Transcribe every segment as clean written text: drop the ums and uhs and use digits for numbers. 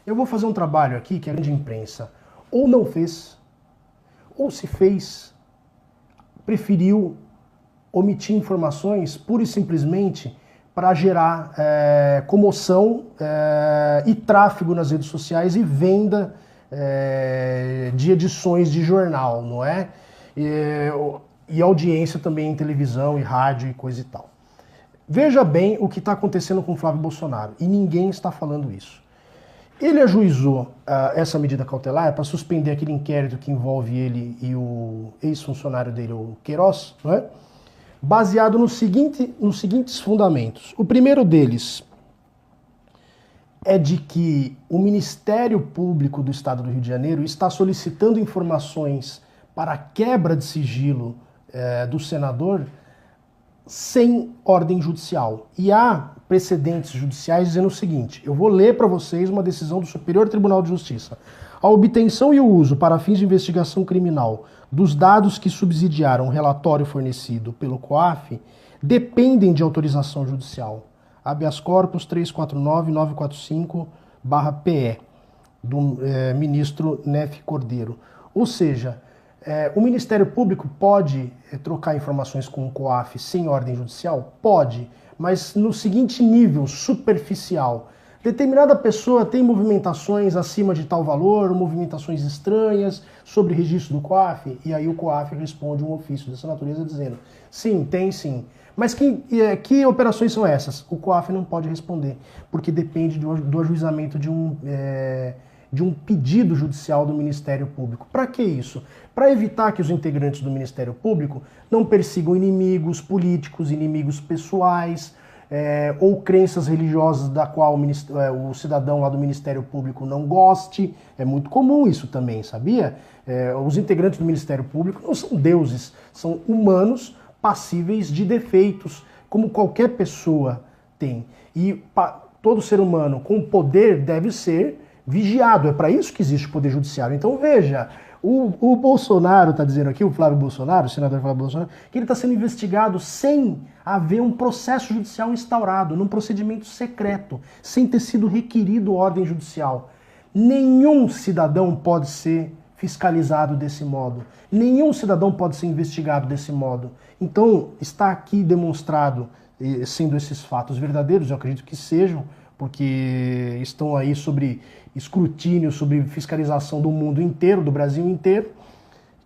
eu vou fazer um trabalho aqui que a grande imprensa ou não fez, ou se fez, preferiu omitir informações pura e simplesmente para gerar comoção e tráfego nas redes sociais e venda de edições de jornal, não é? E audiência também em televisão e rádio e coisa e tal. Veja bem o que está acontecendo com o Flávio Bolsonaro, e ninguém está falando isso. Ele ajuizou essa medida cautelar para suspender aquele inquérito que envolve ele e o ex-funcionário dele, o Queiroz, não é? Baseado nos seguintes fundamentos. O primeiro deles é de que o Ministério Público do Estado do Rio de Janeiro está solicitando informações para a quebra de sigilo do senador sem ordem judicial. E há precedentes judiciais dizendo o seguinte, eu vou ler para vocês uma decisão do Superior Tribunal de Justiça. A obtenção e o uso para fins de investigação criminal dos dados que subsidiaram o relatório fornecido pelo COAF dependem de autorização judicial. Habeas corpus 349-945/PE, do ministro Nefe Cordeiro. Ou seja, o Ministério Público pode trocar informações com o COAF sem ordem judicial? Pode, mas no seguinte nível, superficial. Determinada pessoa tem movimentações acima de tal valor, movimentações estranhas sobre registro do COAF, e aí o COAF responde um ofício dessa natureza dizendo, sim, tem sim. Mas que operações são essas? O COAF não pode responder, porque depende do ajuizamento de um pedido judicial do Ministério Público. Para que isso? Para evitar que os integrantes do Ministério Público não persigam inimigos políticos, inimigos pessoais, ou crenças religiosas da qual o cidadão lá do Ministério Público não goste. É muito comum isso também, sabia? Os integrantes do Ministério Público não são deuses, são humanos passíveis de defeitos, como qualquer pessoa tem. E todo ser humano com poder deve ser vigiado. É para isso que existe o Poder Judiciário. Então veja, o Bolsonaro está dizendo aqui, o Flávio Bolsonaro, o senador Flávio Bolsonaro, que ele está sendo investigado sem haver um processo judicial instaurado, num procedimento secreto, sem ter sido requerido ordem judicial. Nenhum cidadão pode ser fiscalizado desse modo. Nenhum cidadão pode ser investigado desse modo. Então, está aqui demonstrado, sendo esses fatos verdadeiros, eu acredito que sejam, porque estão aí sobre escrutínio, sobre fiscalização do mundo inteiro, do Brasil inteiro,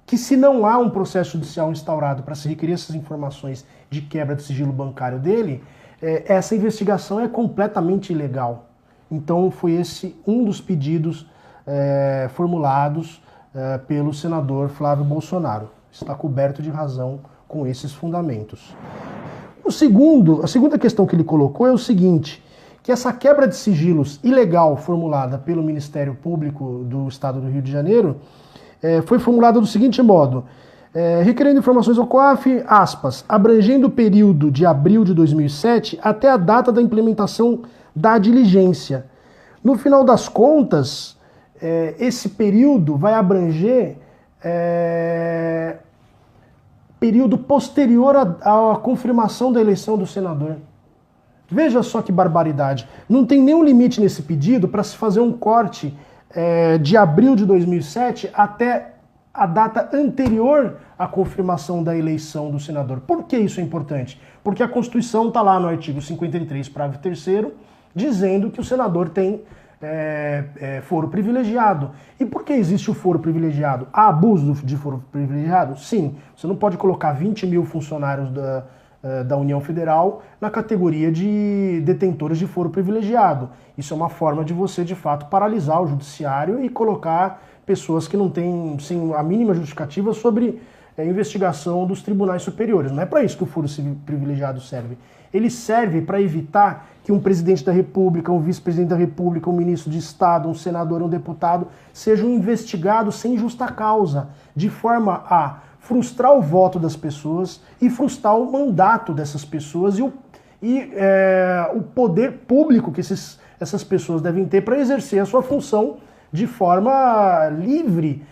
que se não há um processo judicial instaurado para se requerer essas informações de quebra de sigilo bancário dele, essa investigação é completamente ilegal. Então foi esse um dos pedidos formulados pelo senador Flávio Bolsonaro. Está coberto de razão com esses fundamentos. A segunda questão que ele colocou é o seguinte, que essa quebra de sigilos ilegal formulada pelo Ministério Público do Estado do Rio de Janeiro foi formulada do seguinte modo, requerendo informações ao COAF, aspas, abrangendo o período de abril de 2007 até a data da implementação da diligência. No final das contas, esse período vai abranger período posterior à confirmação da eleição do senador. Veja só que barbaridade. Não tem nenhum limite nesse pedido para se fazer um corte de abril de 2007 até a data anterior à confirmação da eleição do senador. Por que isso é importante? Porque a Constituição está lá no artigo 53, parágrafo 3º, dizendo que o senador tem foro privilegiado. E por que existe o foro privilegiado? Há abuso de foro privilegiado? Sim. Você não pode colocar 20 mil funcionários da União Federal na categoria de detentores de foro privilegiado. Isso é uma forma de você, de fato, paralisar o judiciário e colocar pessoas que não têm a mínima justificativa sobre a investigação dos tribunais superiores. Não é para isso que o foro privilegiado serve. Ele serve para evitar que um presidente da República, um vice-presidente da República, um ministro de Estado, um senador, um deputado sejam investigados sem justa causa, de forma a frustrar o voto das pessoas e frustrar o mandato dessas pessoas e o poder público que essas pessoas devem ter para exercer a sua função de forma livre,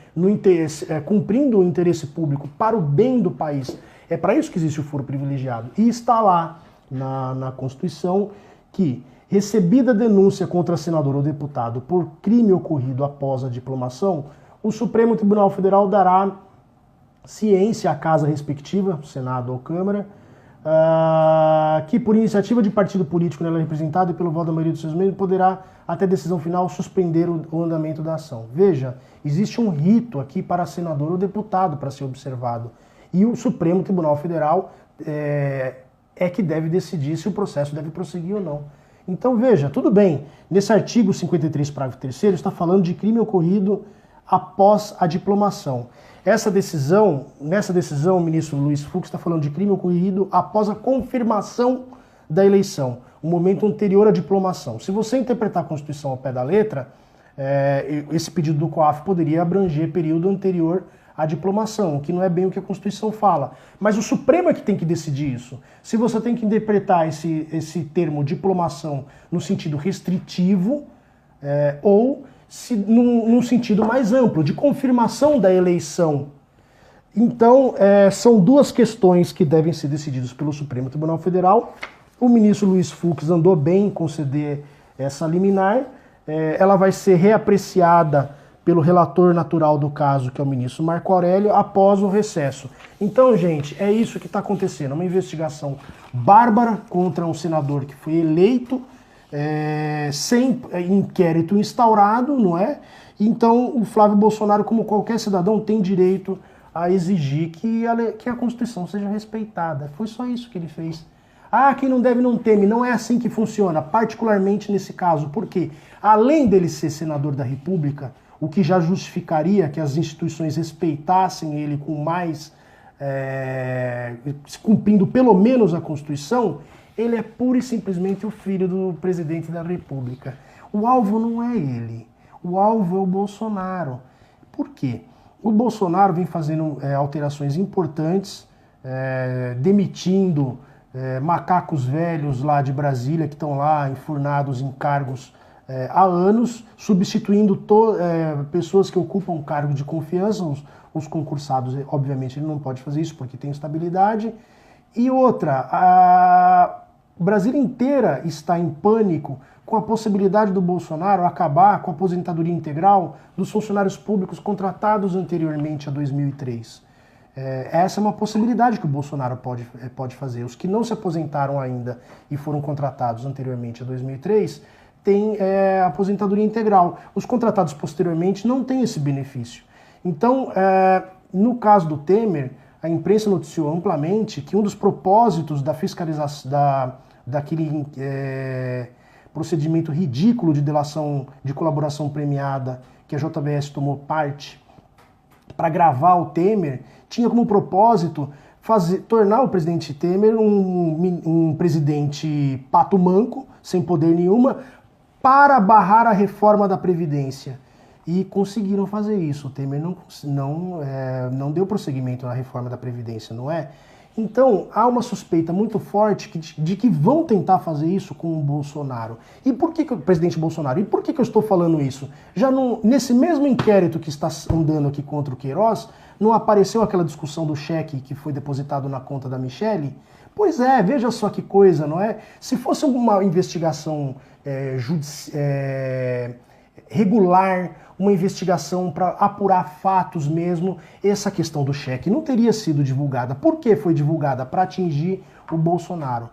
cumprindo o interesse público para o bem do país. É para isso que existe o foro privilegiado. E está lá na Constituição que Recebida denúncia contra senador ou deputado por crime ocorrido após a diplomação, o Supremo Tribunal Federal dará ciência à casa respectiva, Senado ou Câmara, que por iniciativa de partido político nela representado e pelo voto da maioria dos seus membros poderá, até decisão final, suspender o andamento da ação. Veja, existe um rito aqui para senador ou deputado para ser observado. E o Supremo Tribunal Federal é que deve decidir se o processo deve prosseguir ou não. Então veja, tudo bem, nesse artigo 53, parágrafo 3º, está falando de crime ocorrido após a diplomação. Nessa decisão, o ministro Luiz Fux está falando de crime ocorrido após a confirmação da eleição, o momento anterior à diplomação. Se você interpretar a Constituição ao pé da letra, esse pedido do COAF poderia abranger período anterior à diplomação, que não é bem o que a Constituição fala. Mas o Supremo é que tem que decidir isso. Se você tem que interpretar esse termo diplomação no sentido restritivo, ou num sentido mais amplo, de confirmação da eleição. Então, são duas questões que devem ser decididas pelo Supremo Tribunal Federal. O ministro Luiz Fux andou bem em conceder essa liminar. Ela vai ser reapreciada pelo relator natural do caso, que é o ministro Marco Aurélio, após o recesso. Então, gente, é isso que está acontecendo. Uma investigação bárbara contra um senador que foi eleito, sem inquérito instaurado, não é? Então, o Flávio Bolsonaro, como qualquer cidadão, tem direito a exigir que a Constituição seja respeitada. Foi só isso que ele fez. Quem não deve não teme. Não é assim que funciona, particularmente nesse caso. Porque, além dele ser senador da República, o que já justificaria que as instituições respeitassem ele com mais, cumprindo pelo menos a Constituição, ele é pura e simplesmente o filho do presidente da República. O alvo não é ele, o alvo é o Bolsonaro. Por quê? O Bolsonaro vem fazendo alterações importantes, demitindo macacos velhos lá de Brasília, que estão lá enfurnados em cargos há anos, substituindo pessoas que ocupam cargo de confiança, os concursados, obviamente ele não pode fazer isso porque tem estabilidade. E outra, a Brasília inteira está em pânico com a possibilidade do Bolsonaro acabar com a aposentadoria integral dos funcionários públicos contratados anteriormente a 2003. Essa é uma possibilidade que o Bolsonaro pode fazer. Os que não se aposentaram ainda e foram contratados anteriormente a 2003 têm aposentadoria integral. Os contratados posteriormente não têm esse benefício. Então, no caso do Temer, a imprensa noticiou amplamente que um dos propósitos da fiscalização, daquele procedimento ridículo de delação de colaboração premiada que a JBS tomou parte para gravar o Temer, tinha como propósito tornar o presidente Temer um presidente pato manco, sem poder nenhuma, para barrar a reforma da Previdência. E conseguiram fazer isso. O Temer não deu prosseguimento na reforma da Previdência, não é? Então, há uma suspeita muito forte de que vão tentar fazer isso com o Bolsonaro. E por que o presidente Bolsonaro? E por que eu estou falando isso? Nesse mesmo inquérito que está andando aqui contra o Queiroz, não apareceu aquela discussão do cheque que foi depositado na conta da Michelle? Pois é, veja só que coisa, não é? Se fosse uma investigação regular, uma investigação para apurar fatos mesmo, essa questão do cheque não teria sido divulgada. Por que foi divulgada? Para atingir o Bolsonaro.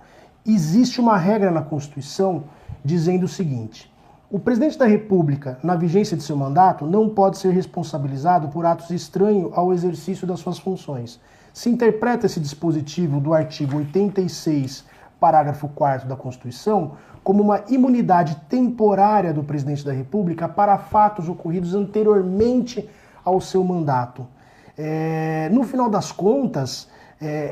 Existe uma regra na Constituição dizendo o seguinte: o presidente da República, na vigência de seu mandato, não pode ser responsabilizado por atos estranhos ao exercício das suas funções. Se interpreta esse dispositivo do artigo 86, parágrafo 4º da Constituição, como uma imunidade temporária do presidente da República para fatos ocorridos anteriormente ao seu mandato. No final das contas,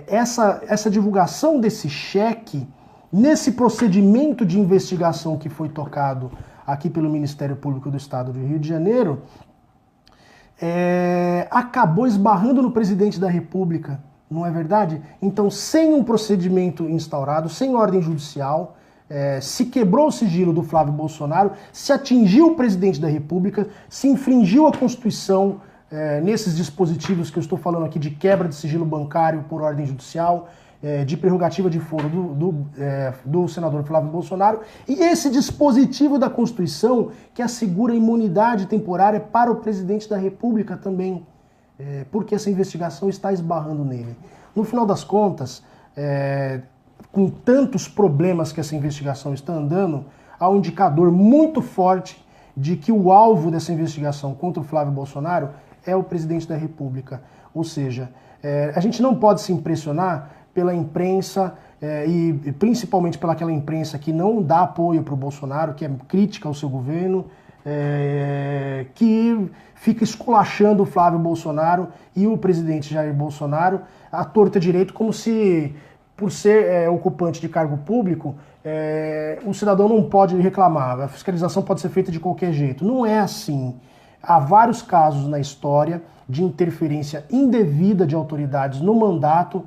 essa divulgação desse cheque, nesse procedimento de investigação que foi tocado aqui pelo Ministério Público do Estado do Rio de Janeiro, acabou esbarrando no presidente da República, não é verdade? Então, sem um procedimento instaurado, sem ordem judicial, se quebrou o sigilo do Flávio Bolsonaro, se atingiu o presidente da República, se infringiu a Constituição nesses dispositivos que eu estou falando aqui de quebra de sigilo bancário por ordem judicial, de prerrogativa de foro do senador Flávio Bolsonaro, e esse dispositivo da Constituição que assegura imunidade temporária para o presidente da República também, porque essa investigação está esbarrando nele. No final das contas, com tantos problemas que essa investigação está andando, há um indicador muito forte de que o alvo dessa investigação contra o Flávio Bolsonaro é o presidente da República. Ou seja, a gente não pode se impressionar pela imprensa e principalmente pelaquela imprensa que não dá apoio para o Bolsonaro, que é crítica ao seu governo, que fica esculachando o Flávio Bolsonaro e o presidente Jair Bolsonaro à torta direito, como se, por ser ocupante de cargo público, o cidadão não pode reclamar, a fiscalização pode ser feita de qualquer jeito. Não é assim. Há vários casos na história de interferência indevida de autoridades no mandato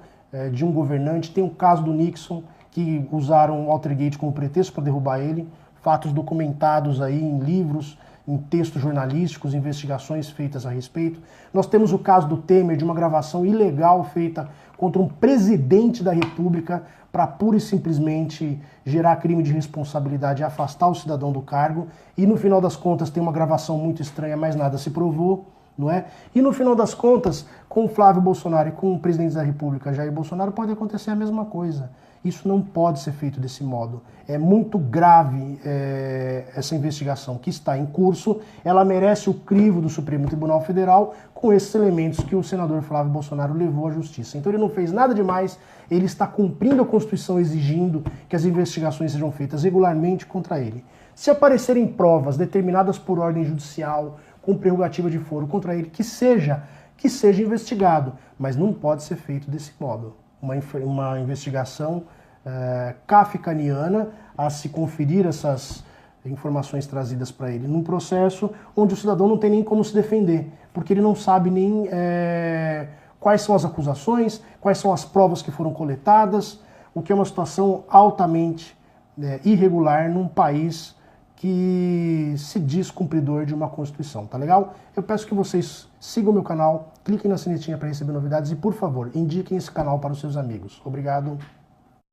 de um governante. Tem o caso do Nixon, que usaram o Watergate como pretexto para derrubar ele, fatos documentados aí em livros, em textos jornalísticos, investigações feitas a respeito. Nós temos o caso do Temer, de uma gravação ilegal feita contra um presidente da República para pura e simplesmente gerar crime de responsabilidade e afastar o cidadão do cargo. E no final das contas tem uma gravação muito estranha, mas nada se provou, não é? E no final das contas, com o Flávio Bolsonaro e com o presidente da República, Jair Bolsonaro, pode acontecer a mesma coisa. Isso não pode ser feito desse modo. É muito grave essa investigação que está em curso. Ela merece o crivo do Supremo Tribunal Federal com esses elementos que o senador Flávio Bolsonaro levou à justiça. Então ele não fez nada demais, ele está cumprindo a Constituição exigindo que as investigações sejam feitas regularmente contra ele. Se aparecerem provas determinadas por ordem judicial, com prerrogativa de foro contra ele, que seja investigado, mas não pode ser feito desse modo. Uma investigação kafkaniana a se conferir essas informações trazidas para ele num processo onde o cidadão não tem nem como se defender, porque ele não sabe nem quais são as acusações, quais são as provas que foram coletadas, o que é uma situação altamente irregular num país que se diz cumpridor de uma Constituição, tá legal? Eu peço que vocês sigam o meu canal, cliquem na sinetinha para receber novidades e, por favor, indiquem esse canal para os seus amigos. Obrigado.